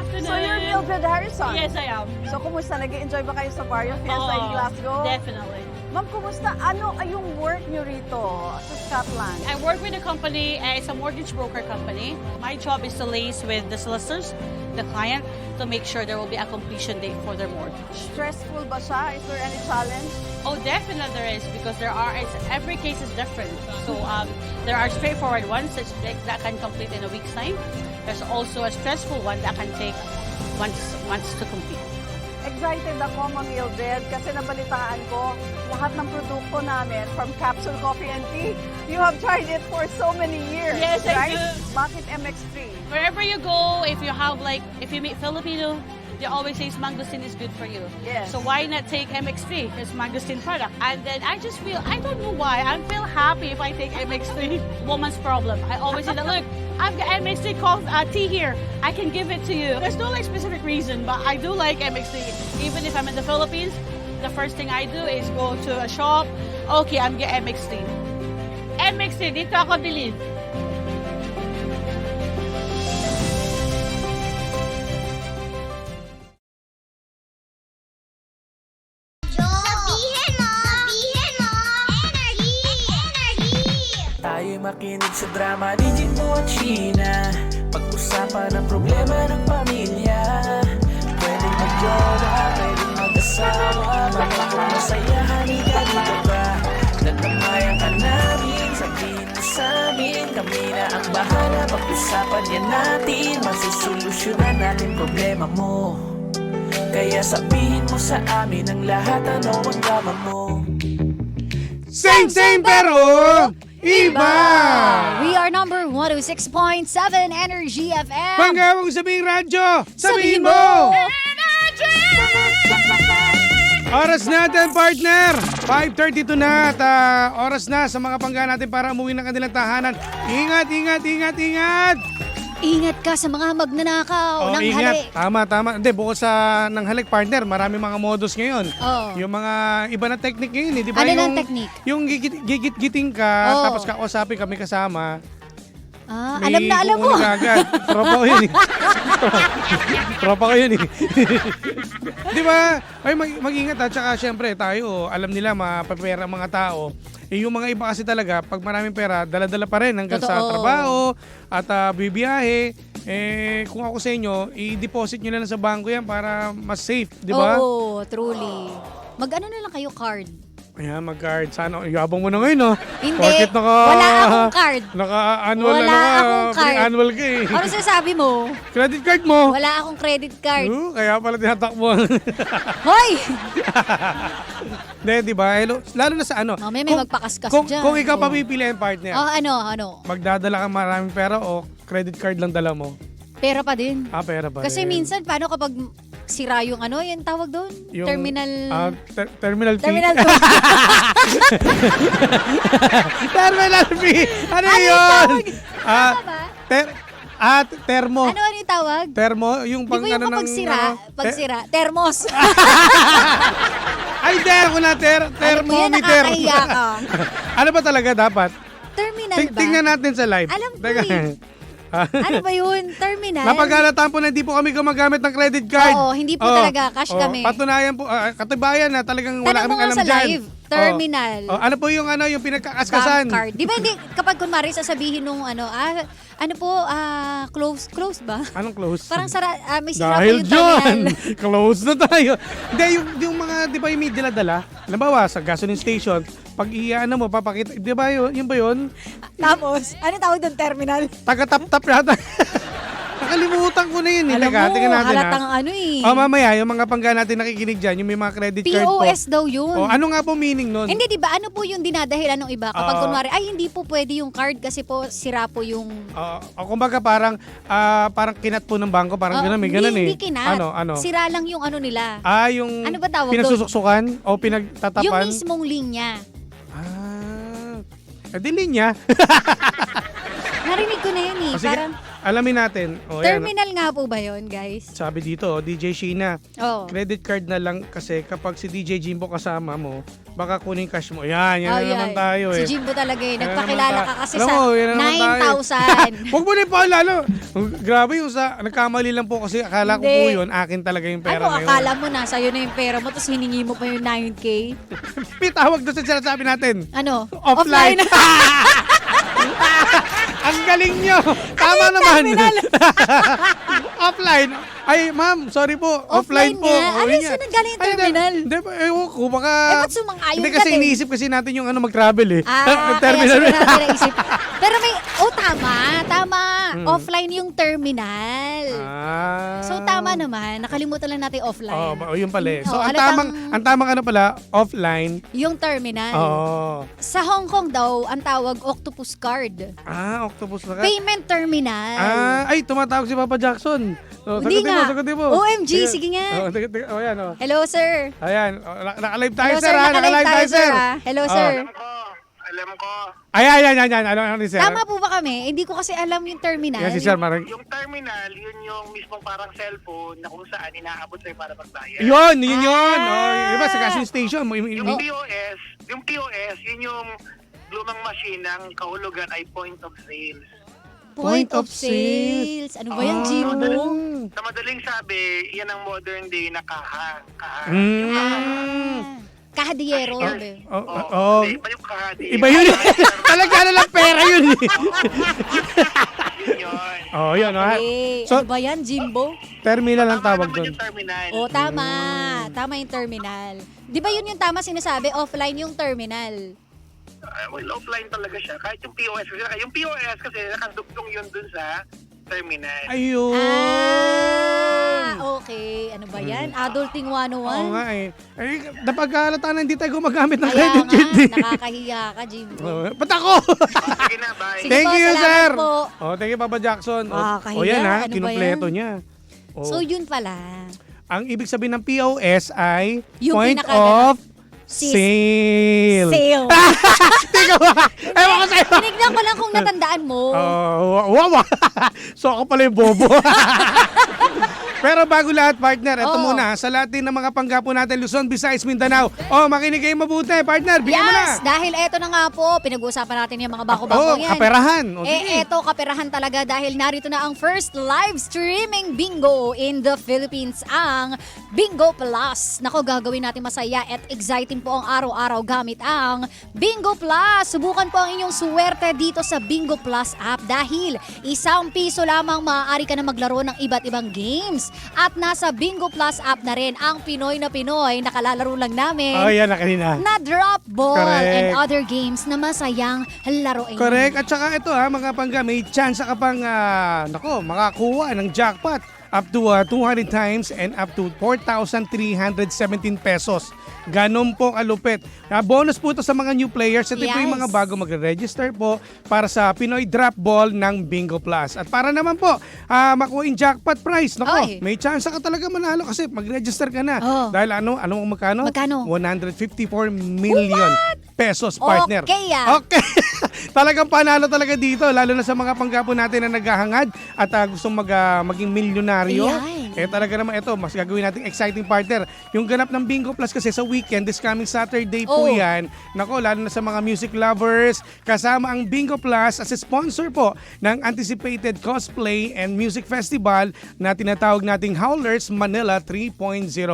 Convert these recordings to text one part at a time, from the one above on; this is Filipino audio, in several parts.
afternoon. So you're Mildred Harrison? Yes, I am. So kumusta? Nag-enjoy ba kayo sa Barrio Fiesta in Glasgow? Definitely. Ma'am, kumusta? Ano ay yung work nyo rito sa Scotland? I work with a company, it's a mortgage broker company. My job is to liaise with the solicitors, the client, to make sure there will be a completion date for their mortgage. Stressful ba siya? Is there any challenge? Oh, definitely there is, because every case is different. So there are straightforward ones that can complete in a week's time. There's also a stressful one that can take months to complete. Excited ako, Ma'am Mildred, kasi nabalitaan ko lahat ng produkto namin from Capsule Coffee and Tea. You have tried it for so many years, Yes, I right? do. Bakit MX3? Wherever you go, if you meet Filipino, they always say mangosteen is good for you. Yes. So why not take MX3? It's mangosteen product. And then I just feel, I don't know why, I feel happy if I take MX3. Woman's problem. I always say that, look, I've got MX3 tea here. I can give it to you. There's no specific reason, but I do like MX3. Even if I'm in the Philippines, the first thing I do is go to a shop. Okay, I'm getting MX3. MX3, dito ako bilhin. Tayo'y makinig sa drama ni Jimbo at Sheena. Pag-usapan ang problema ng pamilya. Pwedeng magjowa, pwedeng mag-asawa. Magandang masaya, halika dito ba? Nagkamayan ka namin, sabihin mo sa amin. Kami na ang bahala, pag-usapan yan natin. Masusolusyonan natin problema mo. Kaya sabihin mo sa amin ang lahat, ano ang drama mo. Same pero iba! We are number 106.7 Energy FM. Bangga mong sabihing radyo, sabihin mo! Oras natin, partner! 5:32 na at oras na sa mga pangga natin para umuwi ng kanilang tahanan. Ingat, ingat, ingat, ingat! Ingat ka sa mga magnanakaw ng ingat. halik. Tama. Hindi, bukod sa ng halik, partner, marami mga modus ngayon. Oo. Yung mga iba na technique ngayon, di ba? Ano yung, ng technique? Yung gigit-giting ka, Oo. tapos kakausapin kami kasama. Ah, alam na alam mo. Agad. Tropa ko yun eh. Tropa ko yun eh. Di ba? Ay, mag-ingat ha. Tsaka syempre tayo, alam nila mapapera ang mga tao. Eh, yung mga iba kasi talaga, pag maraming pera, dala-dala pa rin hanggang sa Totoo. trabaho at bibiyahe. Eh, kung ako sa inyo, i-deposit nyo na lang sa bangko yan para mas safe, di ba? Oo, truly. Mag-ano na lang kayo card. Ayan, mag-card. Sana, yabang mo na ngayon, no? Hindi, Bakit wala akong card. Naka-annual Wala na akong card. annual ka eh. Ano sasabi mo? Credit card mo. Wala akong credit card. Kaya pala tinatakbo. Hoy! Hindi, di ba? Lalo na sa ano. Mamaya may magpakaskas kung, dyan. Kung ikaw Oo. papipiliin, partner, Oh, ano? magdadala ka maraming pera o credit card lang dala mo? Pera pa din. Pera ba Kasi rin? minsan, paano kapag sira yung ano, yung tawag doon? Yung, Terminal... terminal fee. Terminal 2. Terminal fee! Ano yun? Termo. Ano yung tawag? Termo, yung Di pang ba yung ano kapag ng... sira? Pag sira, termos. Ay, hindi ako na thermometer. Nakakahiya ka. Ano ba talaga dapat? Terminal ba? Tingnan natin sa live. Alam ko Teka. eh. Ano ba yun? Terminal? Napaghalatan po na hindi po kami gumagamit ng credit card. Oo, hindi po talaga. Cash kami. Patunayan po, katibayan na talagang wala Tanong mo kaming nga alam sa dyan. live. Terminal. Ano po yung Bank pinagkakaskasan? card. Di ba hindi, kapag kunwari sasabihin nung close ba? Anong close? Parang may sira pa Dahil yung dyan, terminal. close na tayo. Hindi, yung mga, di ba yung may dala-dala? Halimbawa, sa gasoline station, pag iyaano mo, papakita, di ba yun ba yun? Tapos, ano tawag doon? Terminal? Taga-tap-tap yata. Nakalimutan ko na yun. Alam mo, Tingnan natin, halatang ano eh. mamaya, yung mga pangga natin nakikinig dyan, yung may mga credit card po. POS daw yun. Ano nga po meaning nun? Hindi, di ba? Ano po yung dinadahilan ng iba? Kapag Oo. kunwari, ay hindi po pwede yung card kasi po sira po yung... Kumbaga parang kinat po ng bangko, parang gano'n, may gano'n eh. Hindi kinat. Ano? Sira lang yung ano nila. Yung Ano ba tawag doon? pinagsusuksukan o pinagtatapan? Yung mismong linya. Di linya. Narinig ko na yun eh. O, sige. Parang, alamin natin. Ayan. Terminal nga po ba yun, guys? Sabi dito, DJ Sheena, Oh. credit card na lang kasi kapag si DJ Jimbo kasama mo, baka kunin cash mo. Yan Ay, na naman ay. tayo eh. Si Jimbo talaga eh. Yan Nagpakilala naman ka kasi Alam sa mo, yan na naman tayo. 9,000. Huwag mo na pa lalo. Grabe yung nagkamali lang po kasi akala ko Hindi. po yun, akin talaga yung pera Ano, ngayon. akala mo nasa iyo na yung pera mo tapos hiningi mo pa yung 9K? May tawag doon sa sinasabi natin. Ano? Offline. Ang galing nyo. Tama naman. Offline. Ay, ma'am, sorry po. Offline po. nga. Ano yun yung nga. saan nanggaling yung Ay, terminal? Hindi, ewan ko. Baka... Eh, ba't sumang-ayon Hindi ka kasi din? iniisip kasi natin yung mag-travel eh. Kaya Terminal. siguro natin naisip. Pero may, tama. Offline yung terminal. So tama naman, nakalimutan lang natin offline. Yun pala eh. So, Oh, ang tamang ano pala, offline. Yung terminal. Oo. Sa Hong Kong daw, ang tawag octopus card. Octopus na ka. Payment terminal. Ay, tumatawag si Papa Jackson. So, Hindi nga. sagutin mo. OMG, sige nga. Ayan, oh. Hello, sir. Ayan, naka-live tayo, Hello, sir, ha? Nakalive tayo, sir. Hello, sir. Alam ko. Ayan. Ano ni sir? Tama po ba kami? Hindi ko kasi alam yung terminal. Yan si sir, marang... Yung terminal, yun yung mismong parang cellphone na kung saan inaabot sa'yo para magbayad. Yun. Diba, sa Ah. gas station. Yung POS, yun yung lumang machine ng kahulugan ay point of sales. Point of sales. Ano ba yan, Jimbo? Sa madaling sabi, yan ang modern day na kaha. Kahadiyero. Iba yung kahadi. Iba yun. Talaga na lang pera yun. Yun yun. Yun. Okay. So, Ano ba yan, Jimbo? terminal ang tawag naman doon. yung terminal. Tama. Tama yung terminal. Di ba yun yung tama sinasabi? Offline yung terminal. Well, offline talaga siya. Kahit yung POS. Yung POS kasi nakadugtong yun dun sa terminal. Ayun. Okay. Ano ba yan? Adulting 101? Oo nga eh. Napagkalata na hindi tayo gumagamit ng Kaya credit nga, card eh. nakakahiya ka, Jimbo. Ba't ako? Sige na, bye. Sige Thank po, you, salamat sir. po. Thank you, Papa Jackson. Kahiya. Yan ha, Ano ba kinumpleto yan? niya. So, yun pala. Ang ibig sabihin ng POS ay Yung point pinakaganap. of sale. Sale. Teka ba? Ewan ko sa'yo. Tinignan ko lang kung natandaan mo. Wow. So ako pala yung bobo. Pero bago lahat, partner, ito Oo. muna. Sa lahat din ng mga panggapo natin, Luzon, Visayas, Mindanao. Makinig kayo mabuti, partner. Bigyan mo na. Yes, dahil eto na nga po, pinag-uusapan natin yung mga bako-bako yan. Kaperahan. Sige. Eto, kaperahan talaga dahil narito na ang first live streaming bingo in the Philippines, ang Bingo Plus. Nako, gagawin natin masaya at exciting po ang araw-araw gamit ang Bingo Plus. Subukan po ang inyong suwerte dito sa Bingo Plus app dahil ₱1 lamang maaari ka na maglaro ng iba't ibang games. At nasa Bingo Plus app na rin ang Pinoy na Pinoy, nakalalaro lang namin. Yan na kanina. Na drop ball Correct. and other games na masayang laruin. Correct. At saka ito mga pangga, may chance ka pang makakuha ng jackpot up to 200 times and up to 4,317 pesos. Ganon po kalupit. Bonus po ito sa mga new players at ito po yung Yes. mga bago magre-register po para sa Pinoy Drop Ball ng Bingo Plus. At para naman po makuha yung jackpot prize. Nako, Oy. may chance ka talaga manalo kasi mag-register ka na. Oh. Dahil magkano? Magkano? 154 million pesos, partner. Okay, Okay. Talagang panalo talaga dito, lalo na sa mga panggapo natin na naghahangad at gustong maging milyonaryo. Ayan. Talaga naman ito, mas gagawin nating exciting partner. Yung ganap ng Bingo Plus kasi sa weekend, this coming Saturday po yan. Nako, lalo na sa mga music lovers, kasama ang Bingo Plus as a sponsor po ng anticipated cosplay and music festival na tinatawag nating Howlers Manila 3.0,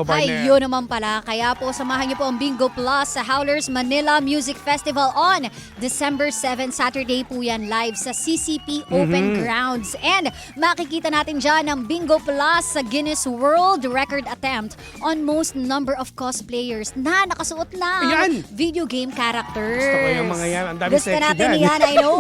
partner. Ay, yun naman pala. Kaya po, samahan niyo po ang Bingo Plus sa Howlers Manila Music Festival on December 7, Saturday po yan, live sa CCP Open Grounds. And makikita natin dyan ang Bingo Plus sa Guinness World Record attempt on most number of cosplayers na nakasuot ng Ayan. video game characters. Gusto ko yung mga yan. Ang dami Gusto sexy natin dyan. yan, I know.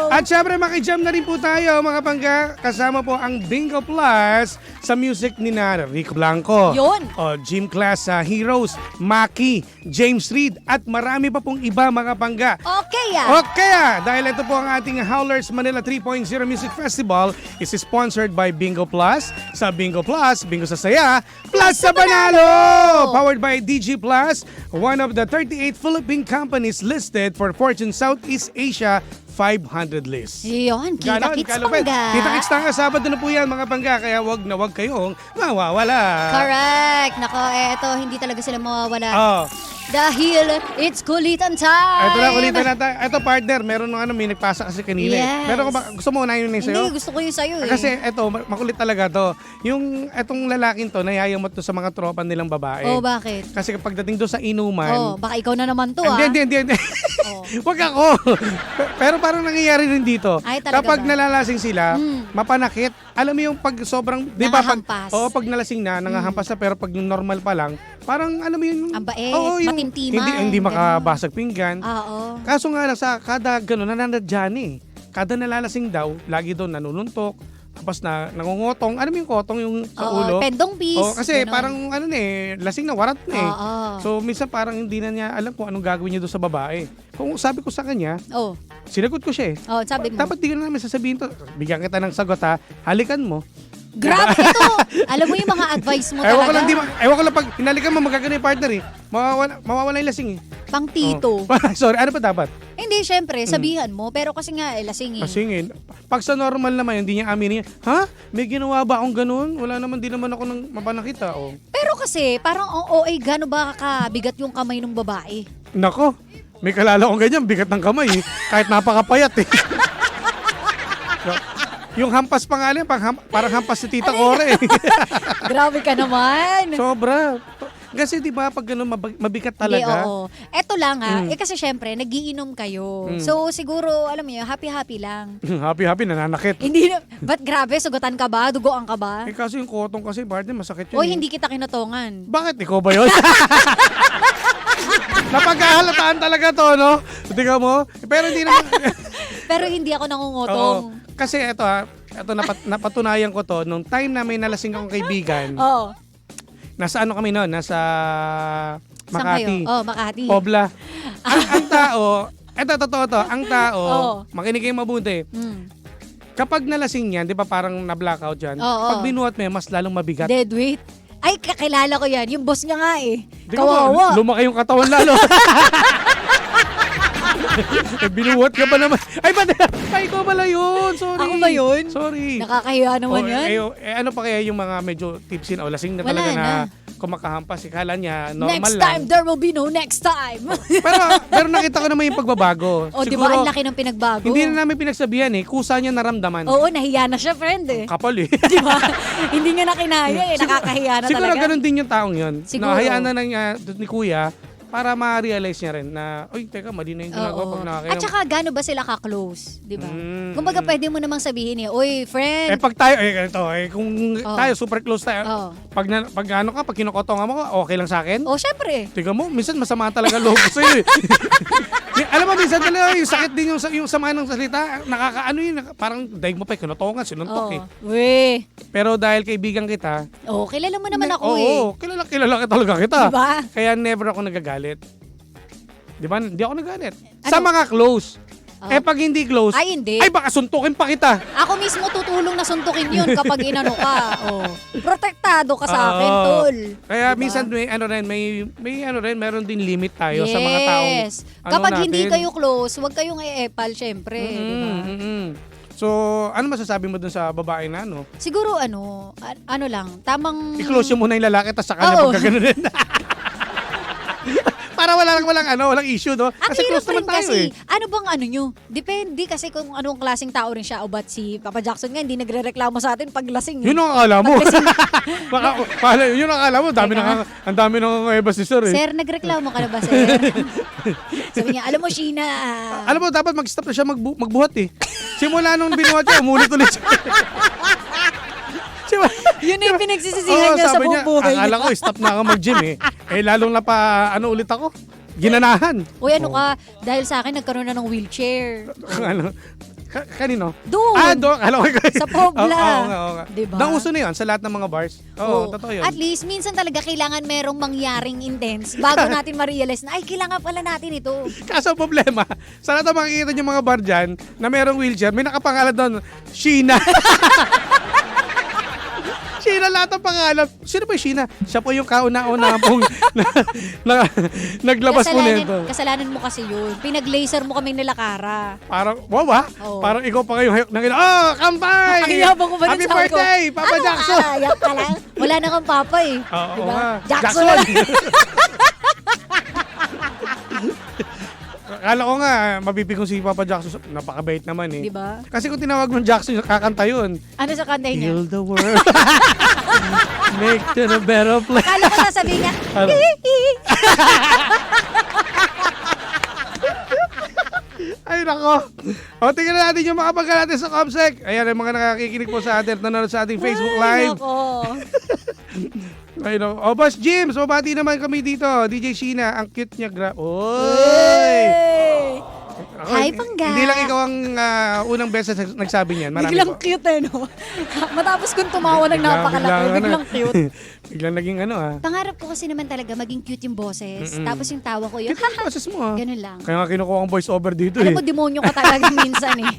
At syempre makijam na rin po tayo mga pangga. Kasama po ang Bingo Plus sa music ni Rico Blanco. Yun. Gym Class Heroes, Maki, James Reid at marami pa pong iba mga pangga. Okay, Okay dahil ito po ang ating Howlers Manila 3.0 Music Festival is sponsored by Bingo Plus. Sa Bingo Plus, Bingo sa Saya, Plus sa Panalo! Powered by DG Plus, one of the 38 Philippine companies listed for Fortune Southeast Asia 500 list. Yun, kita kits kalupit. pangga. Kita kits tanga, Sabado na po yan mga pangga, kaya wag na wag kayong mawawala. Correct. Nako, eto, hindi talaga sila mawawala. Oh, Dahil it's kulitan time. ito lang ulitin natin. Ito partner, meron nung may nagpasa kasi kanina. Yes. Pero gusto mo unahin yun sa'yo? Hindi, gusto ko yung sa'yo eh. Kasi eto, makulit talaga to. Yung etong lalaking to, nayayamot to sa mga tropa nilang babae. Oh, bakit? Kasi kapag dating doon sa inuman, Oh, baka ikaw na naman to ah. Hindi. Oh. Wag ako. Pero parang nangyayari rin dito. Ay, talaga Kapag ba? nalalasing sila, mapanakit. Alam mo yung pag sobrang, di ba pag, Nangahampas. pag nalasing na, nangahampas na, pero pag yung normal pa lang, parang alam mo yun. Ang bait, yung matintiman, Hindi ganun. makabasag pinggan. Oo. Kaso nga lang, sa kada gano'n, nananadyan eh. Kada nalalasing daw, lagi doon nanununtok, tapos nangungotong. Alam mo yung kotong yung sa Oo, ulo? pendong bis. Oo, kasi ganun. parang lasing na, warat na eh. Oo. So, minsan parang hindi na niya alam kung anong gagawin niya doon sa babae. Kung sabi ko sa kanya, Oh, sinagot ko siya eh. oh, sabi mo. Dapat di ka na namin sasabihin to. Bigyan kita ng sagot ha. Halikan mo. Grabe ito. Alam mo yung mga advice mo Ewan ko talaga. lang, ewan ko lang pag hinalikan mo, magkagano yung partner eh. Mawawala yung lasing eh. Pang tito. Oh. Sorry, ano pa dapat? Hindi, syempre, sabihan mo. Pero kasi nga, lasing eh. Lasingin. Pag sa normal naman, hindi niya aminin. Ha? May ginawa ba akong ganun? Wala naman, di naman ako nang mapanakita. Oh. Pero kasi, parang ang OA, gano'n ba kabigat yung kamay ng babae? Nako, may kalala akong ganyan, bigat ng kamay eh. Kahit napakapayat eh. Yung hampas pa nga lang, parang hampas si Tita Ore eh. Grabe ka naman. Sobra. Kasi di ba pag ganun mabigat talaga. Hindi, oo. Eto lang ha, kasi syempre, nagiinom kayo. So siguro, alam mo yun, happy-happy lang. Happy nananakit. Hindi na, ba't grabe, sugatan ka ba? Dugoan ka ba? Eh kasi yung kotong kasi, partner, masakit yun. O eh. hindi kita kinatongan. Bakit? Ikaw ba yun? Napagkahalataan talaga to, no? Tingnan mo. Pero hindi naman. Pero hindi ako nangungutong. Oo. Kasi ito napatunayan ko to. Nung time na may nalasing akong kaibigan, Oo. nasa ano kami noon? Nasa Saan kayo? Makati. Oh, Makati. Pobla. ang tao, eto totoo to, ang tao, Oo. makinig kayo mabuti. Mm. Kapag nalasing yan, di ba parang na-blackout yan? Oo. Pag binuhat mo yan, mas lalong mabigat. Dead weight. Ay, kakilala ko yan. Yung boss niya nga eh. Di ka ba, Kawawa. lumaki yung katawan lalo. Binuhat ka pa naman. Ay, ikaw pala yun. Sorry. Ako ba yun? Sorry. Nakakahiya naman O, yan. ano pa kaya yung mga medyo tipsy na o lasing na Wala talaga na. na kumakahampas. Ikala niya normal Next lang. time, there will be no next time. pero nakita ko naman yung pagbabago. O, di ba? Ang laki ng pinagbago. Hindi na namin pinagsabihan eh. Kusa niya naramdaman. Oo, nahiya na siya, friend eh. Kapal eh. Di ba? Hindi niya na kinaya eh. Nakakahiya na Siguro talaga. ganun din yung taong yun. Siguro. Hayaan na ni Kuya para ma-realize niya rin na, uy, teka, mali na yung ginagawa Oo. pag nakakainom. At saka, gaano ba sila ka-close? Di ba? Kumbaga, mm. pwede mo namang sabihin eh, uy, friend. Pag tayo, kung Oo. tayo super close tayo, Oo. pag ano ka, pag kinukotongan mo ka, okay lang sa akin? O, syempre. Tingnan mo, minsan masama talaga loob ko sa'yo eh. Alam mo, minsan talaga yung sakit din yung sama ng salita, nakakaano yun, parang daig mo pa, kinutongan, sinuntok eh. We. Pero dahil kaibigan kita, Oh, kilala mo naman ako oo, eh. kilala ka talaga kita. Diba? Kaya never ako nagagalit. Di ba? Hindi ako nagalit. Ano? Sa mga close. Oh. Eh pag hindi close, Ay, hindi. ay baka suntukin pa kita. Ako mismo tutulong na suntukin yun kapag inano ka. Oh. Protektado ka sa akin, Oo. tol. Kaya Diba? minsan meron din limit tayo sa mga taong Yes. Kapag hindi natin. kayo close, huwag kayong e-epal, syempre. Diba? So, ano masasabi mo dun sa babae na ano? Siguro ano lang, tamang... I-close mo muna yung lalaki tapos sa kanya Oo. pagkaganunin. Para walang issue, no? Ang Kasi hirap close naman rin tayo kasi, eh. ano bang ano nyo? Depende kasi kung anong klaseng tao rin siya. O ba't si Papa Jackson nga, hindi nagre-reklamo sa atin pag lasing. Yun ang akala mo. Pag lasing. Yun ang akala mo. Ang dami nang eba si sir eh. Sir, nagreklamo ka na ba, sir? Sabi niya, alam mo, Sheena. Alam mo, dapat mag-stop na siya magbuhat eh. Simula nung binuhat siya, umulit ulit siya. Yun na yung pinagsisisihan niya sa sabi buong buhay niya. akala ko, stop na ako mag-gym eh. Lalong na pa, ulit ako? Ginanahan. Uy, ano ka? Dahil sa akin, nagkaroon na ng wheelchair. Kanino? Doon. Doon. Alam ko Sa Pobla. Oo nga. Diba? Nauso na yun sa lahat ng mga bars. Oo, totoo yun. At least, minsan talaga kailangan merong mangyaring intense bago natin ma-realize na, ay, kailangan pala natin ito. Kaso problema, sa lahat ng makikita niyo mga bar dyan na merong wheelchair, may nakapangalan doon, Sheena. Sheena, lahat ng pangalan. Sino ba yung Sheena? Siya po yung kauna-una pong naglabas po nito. Kasalanan mo kasi yun. Pinag-laser mo kaming nilakara. Parang, wow ah. Oo. Parang ikaw pa kayo hayok na gano'n. Oh, kampay! Ang yabang ko ba Happy nung sabi ko? birthday, Papa Ano, Jackson! ayak ka lang? Wala na kang papa eh. Oo Diba? nga. Jackson na lang. Akala ko nga, mabibigong si Papa Jackson. Napakabait naman eh. Diba? Kasi kung tinawag mo Jackson, kakanta yun. Ano sa kanta niya? Heal the world. Make it a better place. Akala ko sasabihin niya, Ano? Ay, nako. O, tingnan natin yung mga pagka natin sa Comsec. Ayan, ang mga nakakikinig po sa atin, nanonood sa ating Facebook Ay, Live. nako. Ay, no. O, Boss Jim, so bati naman kami dito. DJ Sheena, ang cute niya. Oy! Hey! Ako, Hi, Pangga. Hindi lang ikaw ang unang beses nagsabi niyan. Marami Biglang po. cute eh, no? Matapos kong tumawa ng napakalaki, biglang cute. Biglang naging ano ah. Pangarap ko kasi naman talaga maging cute yung boses. Mm-mm. Tapos yung tawa ko yun, Cute yung boses mo ah. ganun lang. Kaya nga kinukuha ang voice over dito Alam eh. mo, demonyo ka talaga minsan eh.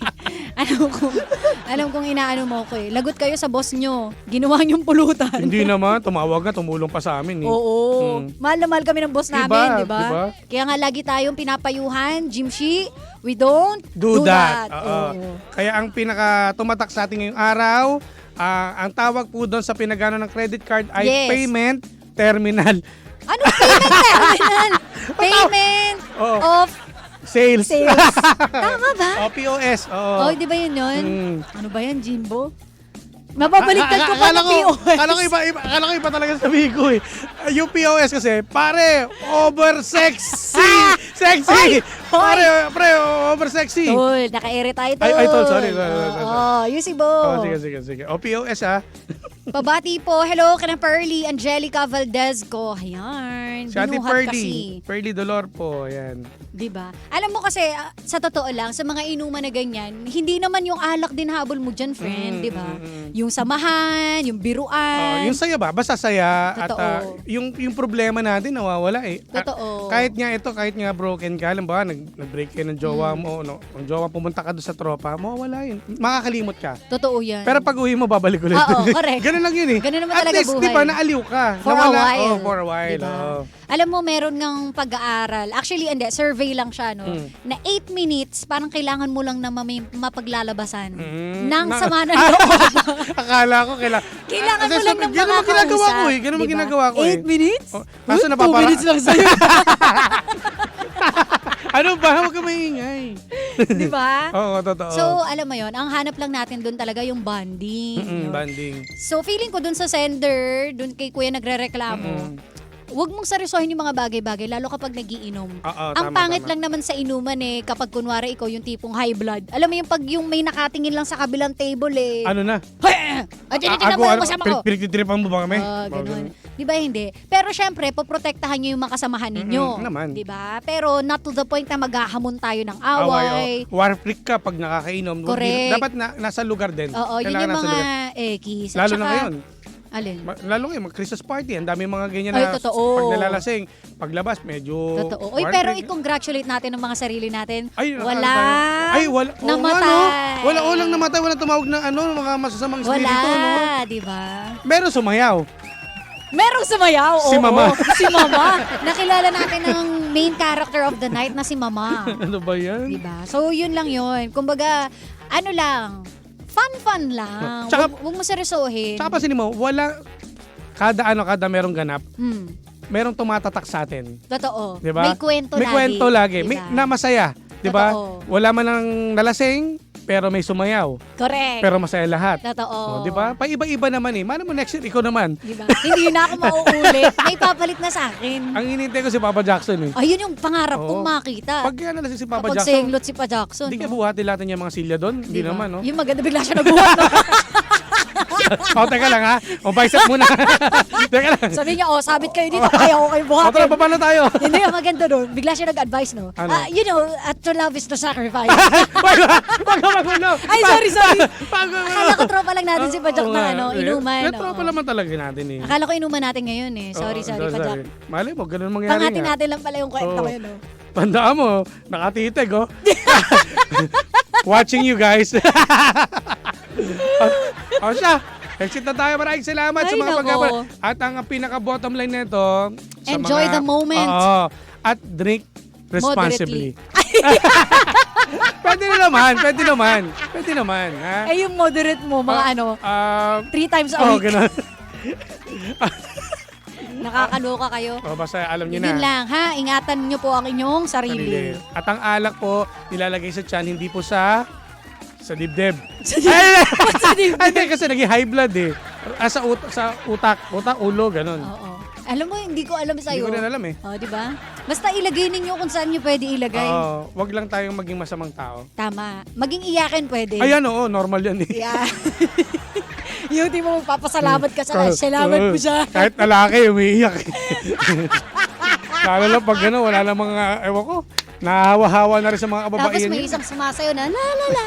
alam kong inaano mo ko eh. Lagot kayo sa boss nyo. Ginawa niyong pulutan. Hindi naman, tumawag ka, tumulong pa sa amin eh. Oo. Mahal na mahal kami ng boss Diba? namin, di ba? Diba? Kaya nga lagi tayong pinapayuhan, Jimshi, we don't Do that. Oo. Oo. Kaya ang pinaka tumatak sa ating ngayong araw, ang tawag po doon sa pinagano ng credit card ay Yes. payment terminal. Ano payment terminal? Payment Oo. of Sales. sales. Tama ba? O, POS. Oo. Oh, di ba yun yun? Mm. Ano ba yan, Jimbo? Mababaliktad ko pa ng POS. Akala ko iba talaga sabihin ko eh. Yung POS kasi, pare, over sexy. Sexy. Pare, over sexy. Tol, naka-ere tayo, tol. Ay, tol, sorry. Oo, yun si Bo. Oh, sige. O, POS ah. Pabati po, hello, kana Pearly, Angelica Valdez ko. Ayan, Si Ate binuhat Pearly. Pearly Dolor po. Ayan. Diba? Alam mo kasi, sa totoo lang, sa mga inuman na ganyan, hindi naman yung alak din habol mo dyan, friend, diba? Yung samahan, yung biruan. Yung saya ba? Basta saya. Totoo. At yung problema natin nawawala eh. Totoo. Kahit nga broken ka, alam ba, nag-break kayo ng jowa mo, no? Ang jowa pumunta ka doon sa tropa, mawawala yun. Makakalimot ka. Totoo yan. Pero pag uwi mo, babalik ulit. Oo, correct. Ganun lang yun eh. Ganun naman At talaga least, buhay. di ba, naaliw ka. For a while. Oh, for a while. Diba? Oo. Alam mo, meron ngang pag-aaral. Actually, hindi, survey lang siya, no? Na 8 minutes, parang kailangan mo lang na mapaglalabasan. Nang sama ng loob. Akala ko Kailangan mo lang ng ganun ang ginagawa ko eh. Ganun ang Diba? ginagawa ko eh. 8 minutes? Oh, kaso 2 napapara- minutes lang sa'yo. Ano ba? Huwag ka maingay. Di ba? Oo, totoo. So, alam mo yon, ang hanap lang natin doon talaga yung bonding. Yun. Banding. So, feeling ko doon sa sender, doon kay kuya nagre-reklamo, huwag mong seryosohin yung mga bagay-bagay, lalo kapag nagiinom. Oo, Ang tama, pangit tama. lang naman sa inuman eh, kapag kunwari ikaw yung tipong high blood. Alam mo yung pag yung may nakatingin lang sa kabilang table eh. Ano na? Ay, tinitingnan mo yung kasama ko. Pinagtitripan mo ba kami? Ganun. Di ba hindi? Pero syempre, poprotektahan nyo yung mga kasamahan ninyo. naman. Di ba? Pero not to the point na maghahamon tayo ng Away. away. War freak ka pag nakakainom. Correct. Dapat nasa lugar din. Oo, yun Kailangan yung nasa mga lugar. ekis. At Lalo na saka- ngayon. Alin? Lalo ngayon, mag-Christmas party. Ang dami mga ganyan Ay, na totoo. pag nalalasing, paglabas, medyo... Totoo. Uy, war pero freak. i-congratulate natin ang mga sarili natin. Ay, wala. Ay, wala. Oo nga, Namatay. no? Wala ulang namatay. Wala tumawag ng mga masasamang Wala, espiritu. No? di ba? Meron sumayaw. Merong sumayaw. Si oo. Mama. Si Mama. Nakilala natin ang main character of the night na si Mama. Ano ba yan? Di ba? So, yun lang yun. Kumbaga, ano lang, fun lang. Tsaka- Huwag mo seryosohin. Tsaka pasin mo, wala... Kada merong ganap, Hmm. merong tumatatak sa atin. Totoo. Di ba? May kwento May lagi. kwento lagi. Diba? Na masaya. Di ba? Totoo. Wala man lang nalasing, pero may sumayaw. Correct. Pero masaya lahat. Totoo. Oh, di ba? Paiba-iba naman eh. Mano mo next year, ikaw naman. Di ba? Hindi na ako mauulit. May papalit na sa akin. Ang hinintay ko si Papa Jackson eh. Ayun yung pangarap Oo. kong makita. Pag yan nalasing si Papa Kapag Jackson, singlot si Pa Jackson. hindi ka no? buhati natin yung mga silya doon. Hindi Diba? naman, no? Yung maganda bigla siya nabuhat. No? Teka lang ha. O, bicep muna. Teka lang. Sabi niya, sabit kayo dito. Kaya ko kayo O, buhatin. tara, baba na tayo. Hindi, ang maganda doon. Bigla siya nag-advise, no? Ano? You know, to love is to sacrifice. Wag ka magulo. Ay, sorry. Pag Akala ko tropa lang natin si Pa Jack na inuman. May tropa naman talaga natin eh. Akala ko inuman natin ngayon eh. Sorry, Oo, Pa Jack. Malay mo, ganun mangyari Pangati nga. natin lang pala yung kwento Oo. ko yun, no? Tandaan mo, nakatitig oh. Watching you guys. O siya, Exit na tayo. Maraming salamat sa Ay, mga nako. pag-abot. At ang pinaka-bottom line nito, sa Enjoy mga- the moment. Oo. At drink responsibly. Moderately. Pwede naman. Pwede naman. Ha? Eh, yung moderate mo, mga ano, 3 times a week. Ganun. Nakakaloka kayo. Basta alam niyo na. Yun lang, ha? Ingatan niyo po ang inyong sarili. At ang alak po, nilalagay sa tiyan, hindi po sa dibdib. Sa dibdib. Ay, hindi, kasi naging high blood eh. Sa utak, ulo, ganun. Oo. Alam mo, hindi ko alam Hindi sa'yo. ko rin alam eh. Oh, di ba? Basta ilagay ninyo kung saan nyo pwede ilagay. Oo, wag lang tayong maging masamang tao. Tama. Maging iyakin pwede. Ayan, oo, normal yan eh. Yeah. Yung di mo magpapasalamat ka sa salamat mo siya. Kahit lalaki, umiiyak. Lalo lang pag gano'n, wala lang mga, ewan ko, nahawa-hawa na rin sa mga Tapos kababaihan may yun. isang sumasayo na la la la.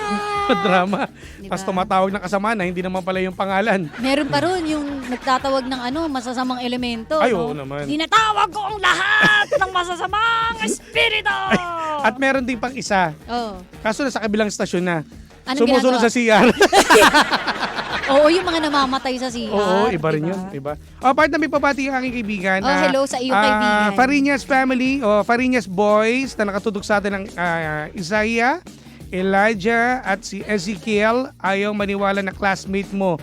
Drama. Diba? Tapos tumatawag ng kasama na hindi naman pala yung pangalan. Meron pa ron yung nagtatawag ng masasamang elemento. Ay, no? oo naman. Tinatawag ko ang lahat ng masasamang espiritu. At meron din pang isa. Oh. Kaso nasa kabilang stasyon na. Anong Sumusunod ginagawa? sa CR. Oo, yung mga namamatay sa CR. Oo, iba rin diba? yun. Iba. Part na may pabati ang aking kaibigan. Oh, hello sa iyong kaibigan. Farinas family, o Farinas boys, na nakatutok sa atin ng Isaiah, Elijah, at si Ezekiel. Ayaw maniwala na classmate mo.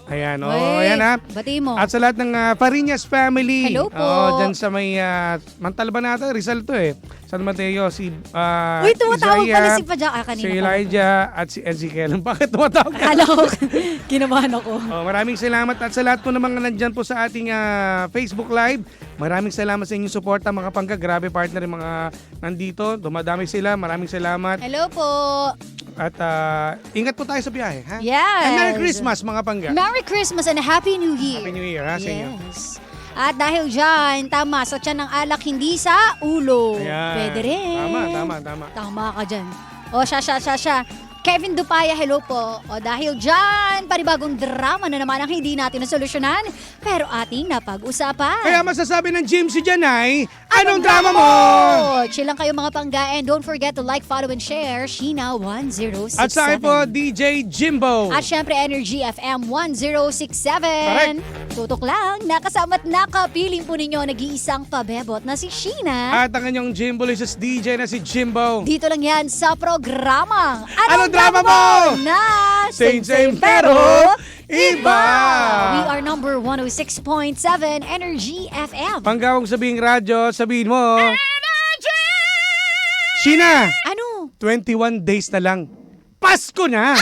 Ayan, Uy, ayan ha. Bati mo. At sa lahat ng Farinas family. Hello po. Dyan sa may Mantalba natin, Rizal to eh. San Mateo, si Uy, tumatawag Isaiah, pala si Padja. Kanina si pala. Elijah, at si Ezekiel. Bakit tumatawag ka? Akala ko, kinabahan ako. Maraming salamat at sa lahat po ng mga nandyan po sa ating Facebook Live. Maraming salamat sa inyong suporta mga pangga. Grabe partner yung mga nandito. Dumadami sila. Maraming salamat. Hello po. At ingat po tayo sa biyahe. Ha? Yes. And Merry Christmas mga pangga. Merry Christmas and Happy New Year. Happy New Year ha, sa inyo. Yes. At dahil dyan, tama, sa tiyan ng alak, hindi sa ulo. Ayan. Pwede rin. Tama. Tama ka dyan. O, siya. Kevin Dupaya, hello po. O dahil dyan, panibagong drama na naman ang hindi natin nasolusyonan, pero ating napag-usapan. Kaya masasabi ng Jim si Janay, anong drama mo? Chill lang kayo mga pangga, and don't forget to like, follow, and share Sheena 1067. At sa akin po, DJ Jimbo. At syempre, Energy FM 1067. Correct. Tutok lang, nakasama at nakapiling po ninyo nag-iisang pabebot na si Sheena. At ang inyong Jimbolicious DJ na si Jimbo. Dito lang yan sa programang Anong drama mo? Na Same pero iba. We are number 106.7 Energy FM. Panggawang sabihing radyo, sabihin mo. Sheena, Ano? 21 days na lang. Pasko na!